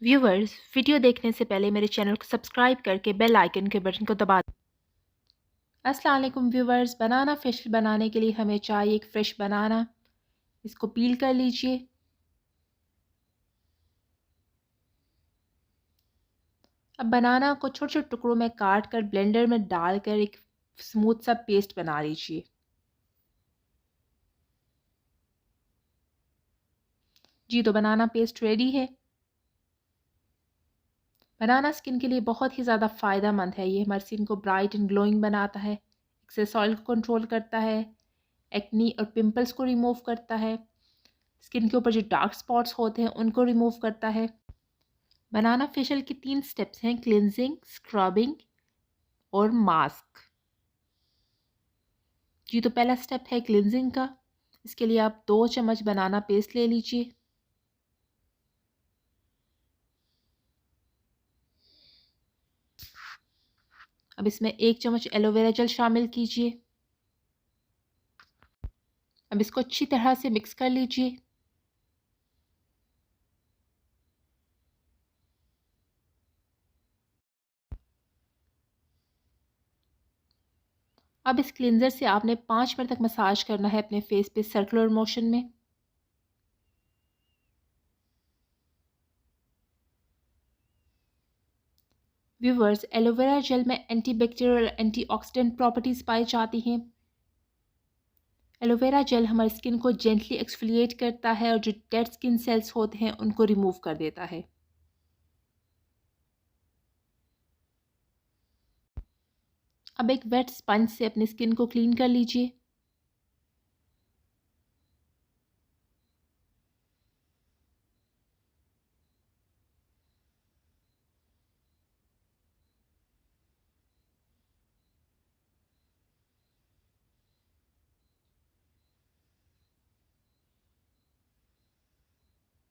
Viewers, video देखने से पहले मेरे चैनल को सब्सक्राइब करके बेल आइकन के बटन को दबा दें। अस्सलाम वालेकुम व्यूवर्स, बनाना फेशियल बनाने के लिए हमें चाहिए एक फ्रेश बनाना। इसको पील कर लीजिए। अब बनाना को छोटे छोटे टुकड़ों में काट कर ब्लेंडर में डालकर एक स्मूथ सा पेस्ट बना लीजिए। जी तो बनाना पेस्ट रेडी है। बनाना स्किन के लिए बहुत ही ज़्यादा फ़ायदेमंद है। ये हमारी स्किन को ब्राइट एंड ग्लोइंग बनाता है, एक्सेस ऑयल को कंट्रोल करता है, एक्नी और पिंपल्स को रिमूव करता है, स्किन के ऊपर जो डार्क स्पॉट्स होते हैं उनको रिमूव करता है। बनाना फेशियल के 3 स्टेप्स हैं: क्लिनजिंग, स्क्रबिंग और मास्क। जी तो पहला स्टेप है क्लिनजिंग का। इसके लिए आप 2 चम्मच बनाना पेस्ट ले लीजिए। अब इसमें 1 चम्मच एलोवेरा जेल शामिल कीजिए। अब इसको अच्छी तरह से मिक्स कर लीजिए। अब इस क्लिनजर से आपने 5 मिनट तक मसाज करना है अपने फेस पे सर्कुलर मोशन में। व्यूवर्स, एलोवेरा जेल में एंटीबैक्टीरियल एंटीऑक्सीडेंट प्रॉपर्टीज़ पाई जाती हैं। एलोवेरा जेल हमारी स्किन को जेंटली एक्सफोलिएट करता है और जो डेड स्किन सेल्स होते हैं उनको रिमूव कर देता है। अब एक वेट स्पंज से अपनी स्किन को क्लीन कर लीजिए।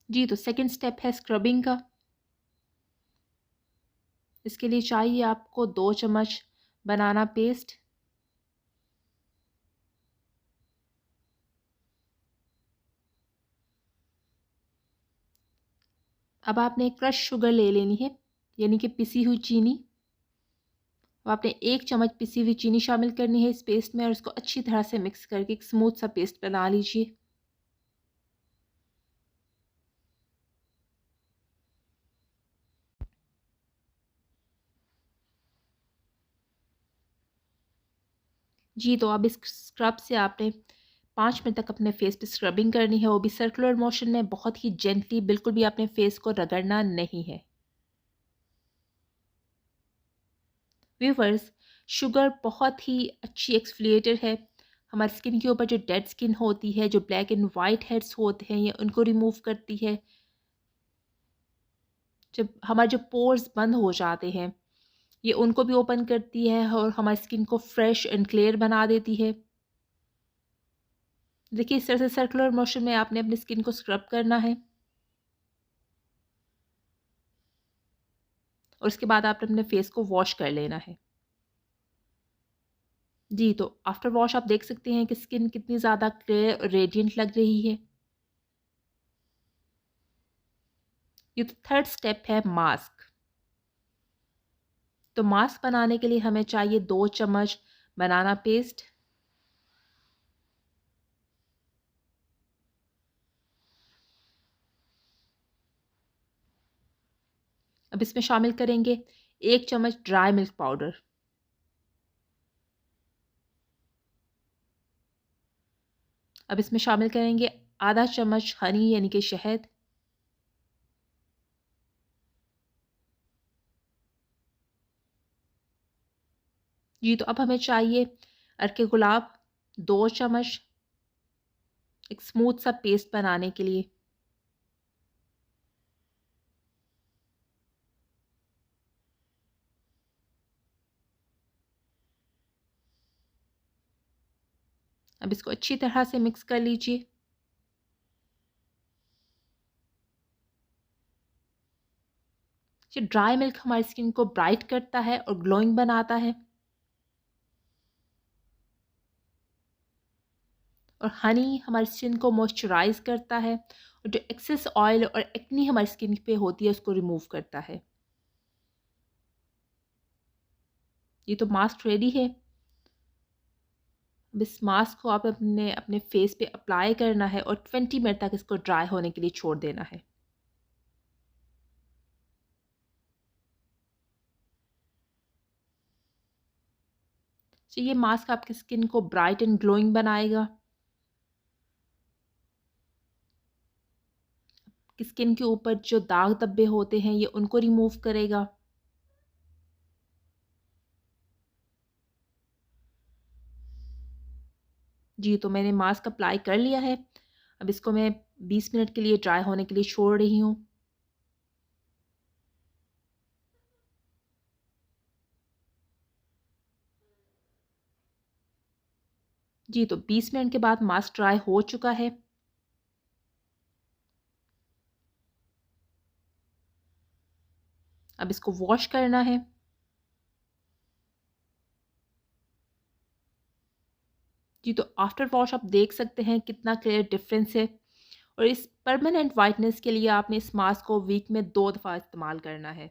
जी तो सेकंड स्टेप है स्क्रबिंग का। इसके लिए चाहिए आपको 2 चम्मच बनाना पेस्ट, अब आपने क्रश शुगर ले लेनी है, यानी कि पिसी हुई चीनी। अब आपने 1 चम्मच पिसी हुई चीनी शामिल करनी है इस पेस्ट में और इसको अच्छी तरह से मिक्स करके एक स्मूथ सा पेस्ट बना लीजिए। जी तो अब इस स्क्रब से आपने 5 मिनट तक अपने फेस पे स्क्रबिंग करनी है, वो भी सर्कुलर मोशन में, बहुत ही जेंटली, बिल्कुल भी अपने फेस को रगड़ना नहीं है। व्यूवर्स, शुगर बहुत ही अच्छी एक्सफोलिएटर है। हमारी स्किन के ऊपर जो डेड स्किन होती है, जो ब्लैक एंड वाइट हेड्स होते हैं, ये उनको रिमूव करती है। जब हमारे जो पोर्स बंद हो जाते हैं, ये उनको भी ओपन करती है और हमारी स्किन को फ्रेश एंड क्लियर बना देती है। देखिए, इस तरह से सर्कुलर मोशन में आपने अपनी स्किन को स्क्रब करना है और उसके बाद आपने अपने फेस को वॉश कर लेना है। जी तो आफ्टर वॉश आप देख सकते हैं कि स्किन कितनी ज़्यादा क्लियर और रेडिएंट लग रही है। ये तो थर्ड स्टेप है मास्क। तो मास्क बनाने के लिए हमें चाहिए 2 चम्मच बनाना पेस्ट, अब इसमें शामिल करेंगे 1 चम्मच ड्राई मिल्क पाउडर, अब इसमें शामिल करेंगे आधा चम्मच हनी यानी कि शहद, जी तो अब हमें चाहिए अर्के गुलाब 2 चम्मच, एक स्मूथ सा पेस्ट बनाने के लिए। अब इसको अच्छी तरह से मिक्स कर लीजिए। ये ड्राई मिल्क हमारी स्किन को ब्राइट करता है और ग्लोइंग बनाता है और हनी हमारी स्किन को मॉइस्चराइज करता है और जो एक्सेस ऑयल और एक्नी हमारी स्किन पे होती है उसको रिमूव करता है। ये तो मास्क रेडी है। अब इस मास्क को आप अपने अपने फेस पे अप्लाई करना है और 20 मिनट तक इसको ड्राई होने के लिए छोड़ देना है। तो ये मास्क आपकी स्किन को ब्राइट एंड ग्लोइंग बनाएगा, स्किन के ऊपर जो दाग धब्बे होते हैं ये उनको रिमूव करेगा। जी, तो मैंने मास्क अप्लाई कर लिया है। अब इसको मैं 20 मिनट के लिए ड्राई होने के लिए छोड़ रही हूँ। जी, तो 20 मिनट के बाद मास्क ड्राई हो चुका है। अब इसको वॉश करना है। जी, तो आफ्टर वॉश आप देख सकते हैं कितना क्लियर डिफरेंस है। और इस परमानेंट वाइटनेस के लिए आपने इस मास्क को वीक में 2 दफ़ा इस्तेमाल करना है।